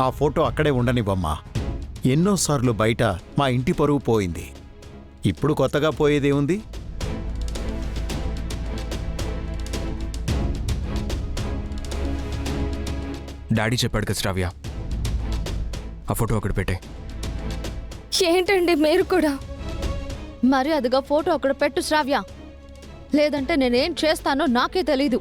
ఆ ఫోటో అక్కడే ఉండనివ్వమ్మా. ఎన్నోసార్లు బయట మా ఇంటి పరువు పోయింది. ఇప్పుడు కొత్తగా పోయేదేముంది? డాడీ చెప్పాడు కదా శ్రావ్య, ఆ ఫోటో ఒకటి పెట్టే. ఏంటండి మీరు కూడా? మరి అదిగా ఫోటో అక్కడ పెట్టు శ్రావ్య, లేదంటే నేనేం చేస్తానో నాకే తెలీదు.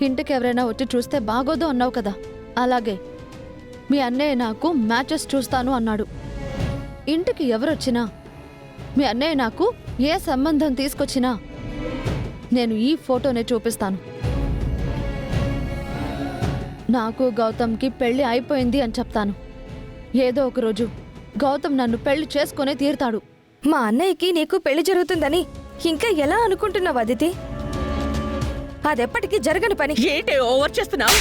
ఇంటికి ఎవరైనా వచ్చి చూస్తే బాగోదు అన్నావు కదా, అలాగే మీ అన్నయ్య నాకు మ్యాచెస్ చూస్తాను అన్నాడు. ఇంటికి ఎవరొచ్చినా, మీ అన్నయ్య నాకు ఏ సంబంధం తీసుకొచ్చినా నేను ఈ ఫోటోనే చూపిస్తాను. నాకు గౌతమ్కి పెళ్లి అయిపోయింది అని చెప్తాను. ఏదో ఒక రోజు గౌతమ్ నన్ను పెళ్లి చేసుకునే తీరుతాడు. మా అన్నయ్యకి నీకు పెళ్లి జరుగుతుందని ఇంకా ఎలా అనుకుంటున్నావు అదితి? అదెప్పటికీ జరగని పని. ఏంటి ఓవర్ చేస్తున్నావు?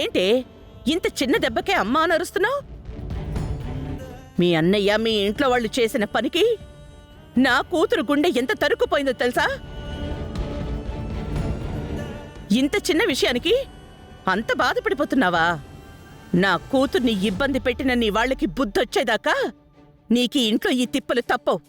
ఏంటి ఇంత చిన్న దెబ్బకే అమ్మా అని అరుస్తున్నావు? మీ అన్నయ్య మీ ఇంట్లో వాళ్ళు చేసిన పనికి నా కూతురు గుండె ఎంత తరుక్కుపోయిందో తెలుసా? ఇంత చిన్న విషయానికి అంత బాధపడిపోతున్నావా? నా కూతుర్ని ఇబ్బంది పెట్టిన నీ వాళ్ళకి బుద్ధొచ్చేదాకా నీకీ ఇంట్లో ఈ తిప్పలు తప్పవు.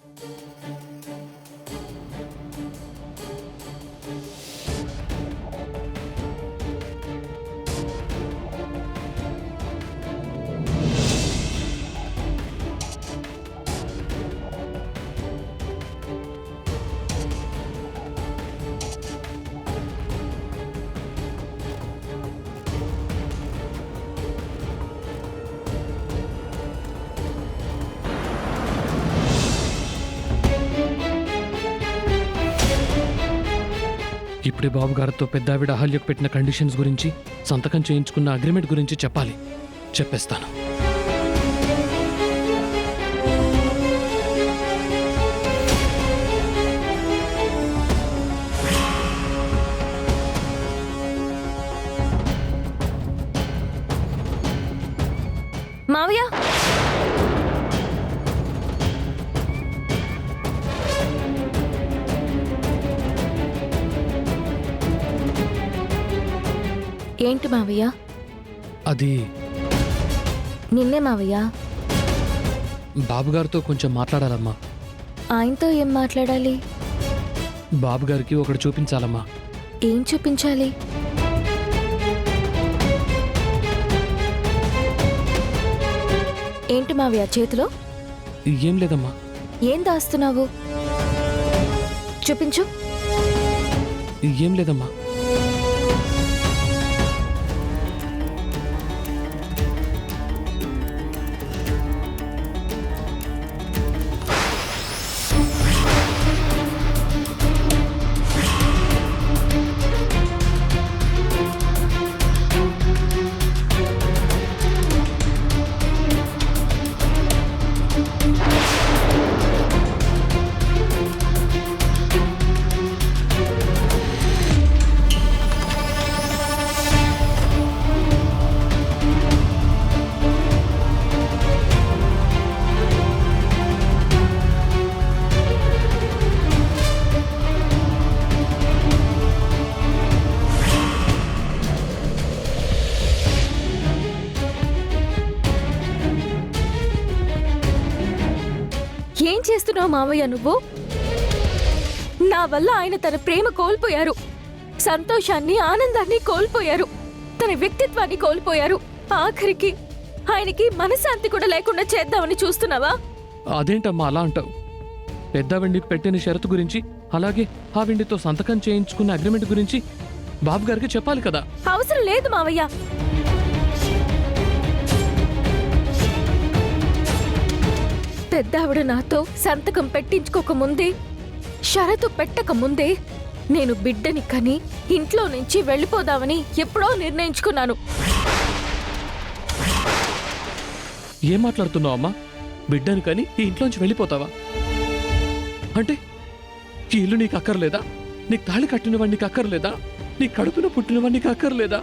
ఇప్పుడే బాబు గారితో పెద్దావిడ అహల్యకు పెట్టిన కండిషన్స్ గురించి, సంతకం చేయించుకున్న అగ్రిమెంట్ గురించి చెప్పాలి. చెప్పేస్తాను. మావయ్య, ఏంటి మావయ్య? అది నిన్నే మావయ్య. బాబుగారితో కొంచెం మాట్లాడాలమ్మా. ఆయనతో ఏం మాట్లాడాలి? బాబుగారికి ఒకటి చూపించాలమ్మా. ఏం చూపించాలి? ఏంటి మావయ్య చేతిలో? ఏం లేదమ్మా. ఏం దాస్తున్నావు? చూపించు. ఏం లేదమ్మా. ఏం చేస్తున్నావు మావయ్య నువ్వు? నా వల్ల ఆయన తన ప్రేమ కోల్పోయారు, సంతోషాన్ని ఆనందాన్ని కోల్పోయారు, తన వ్యక్తిత్వాన్ని కోల్పోయారు. ఆఖరికి ఆయనకి మనశ్శాంతి కూడా లేకుండా చేద్దామని చూస్తున్నావా? అదేంటమ్మా అలా అంటావు? పెద్ద వెండికి పెట్టిన షరతు గురించి, అలాగే ఆ వెండితో సంతకం చేయించుకున్న అగ్రిమెంట్ గురించి బాబు గారికి చెప్పాలి కదా. అవసరం లేదు మావయ్య. పెద్దావిడ నాతో సంతకం పెట్టించుకోక ముందే షరతు పెట్టక ముందే నేను బిడ్డని కని ఇంట్లో నుంచి వెళ్ళిపోదామని ఎప్పుడో నిర్ణయించుకున్నాను. ఏం మాట్లాడుతున్నావు అమ్మా? బిడ్డను కానీ ఈ ఇంట్లోంచి వెళ్ళిపోతావా? అంటే ఈ ఇల్లు నీకు అక్కర్లేదా? నీకు తాళి కట్టినవాడు నీకు అక్కర్లేదా? నీ కడుపున పుట్టినవాడు నీకు అక్కర్లేదా?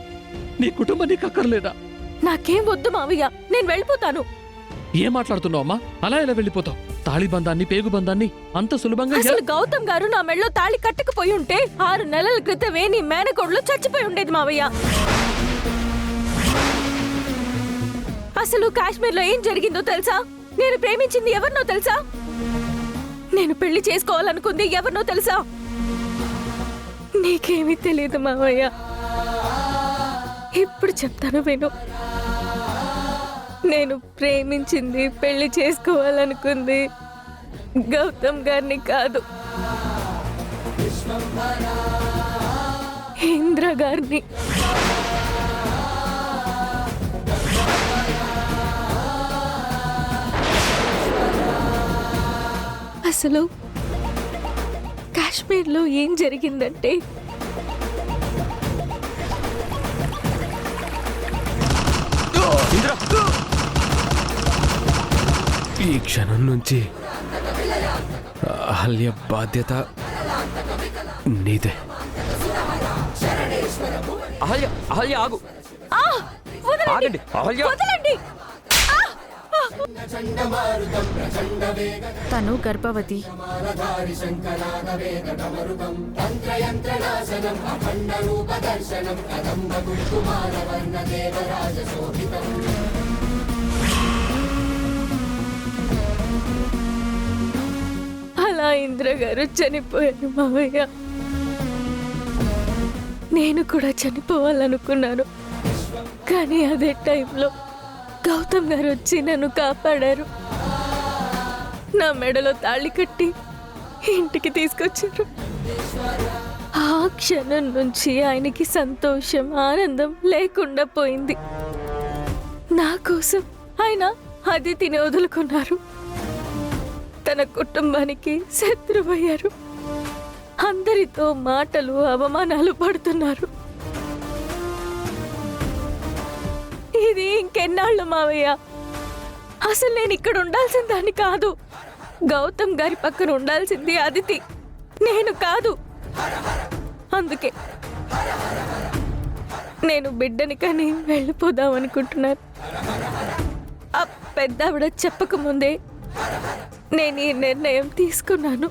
నీ కుటుంబం నీకు అక్కర్లేదా? నాకేం వద్దు మావయ్య, నేను వెళ్ళిపోతాను. ఏం మాట్లాడుతున్నావు అమ్మా? అలా ఎలా వెళ్ళిపోతావు? తాళి బంధాన్ని పేగు బంధాన్ని అంత సులభంగా అసలు గౌతమ్ గారు నా మెళ్ళో తాళి కట్టకపోయి ఉంటే 6 నెలల క్రితమే నీ మేనకోడలు చచ్చిపోయి ఉండేది మావయ్య. అసలు కాశ్మీర్లో ఏం జరిగిందో తెలుసా? నేను ప్రేమించింది ఎవరినో తెలుసా? నేను పెళ్లి చేసుకోవాలనుకుంది ఎవరినో తెలుసా? నీకేమీ తెలియదు మావయ్య. ఇప్పుడు చెప్తాను విను. నేను ప్రేమించింది, పెళ్లి చేసుకోవాలనుకుంది గౌతమ్ గారిని కాదు, ఇంద్ర గారిని. అసలు కాశ్మీర్లో ఏం జరిగిందంటే ఈ క్షణం నుంచి అహల్య బాధ్యత నీదే. అహల్య అహల్య ఆగు, ఆ! వదలండి! ఆగండి అహల్య. వదలండి! తను గర్భవతి. అలా ఇంద్ర గారు చనిపోయారు మావయ్య. నేను కూడా చనిపోవాలనుకున్నాను, కానీ అదే టైంలో గౌతమ్ గారు వచ్చి నన్ను కాపాడారు. నా మెడలో తాళి కట్టి ఇంటికి తీసుకొచ్చారు. ఆ క్షణం నుంచి ఆయనకి సంతోషం, ఆనందం లేకుండా పోయింది. నా కోసం ఆయన అదితిని వదులుకున్నారు. తన కుటుంబానికి శత్రువయ్యారు. అందరితో మాటలు, అవమానాలు పడుతున్నారు. ఇది ఇంకెన్నాళ్ళు మావయ్య? అసలు నేను ఇక్కడ ఉండాల్సిన దాన్ని కాదు. గౌతమ్ గారి పక్కన ఉండాల్సింది అదితి, నేను కాదు. అందుకే నేను బిడ్డని కానీ వెళ్ళిపోదాం అనుకుంటున్నాను. ఆ పెద్దావిడ చెప్పకముందే నేను ఈ నిర్ణయం తీసుకున్నాను.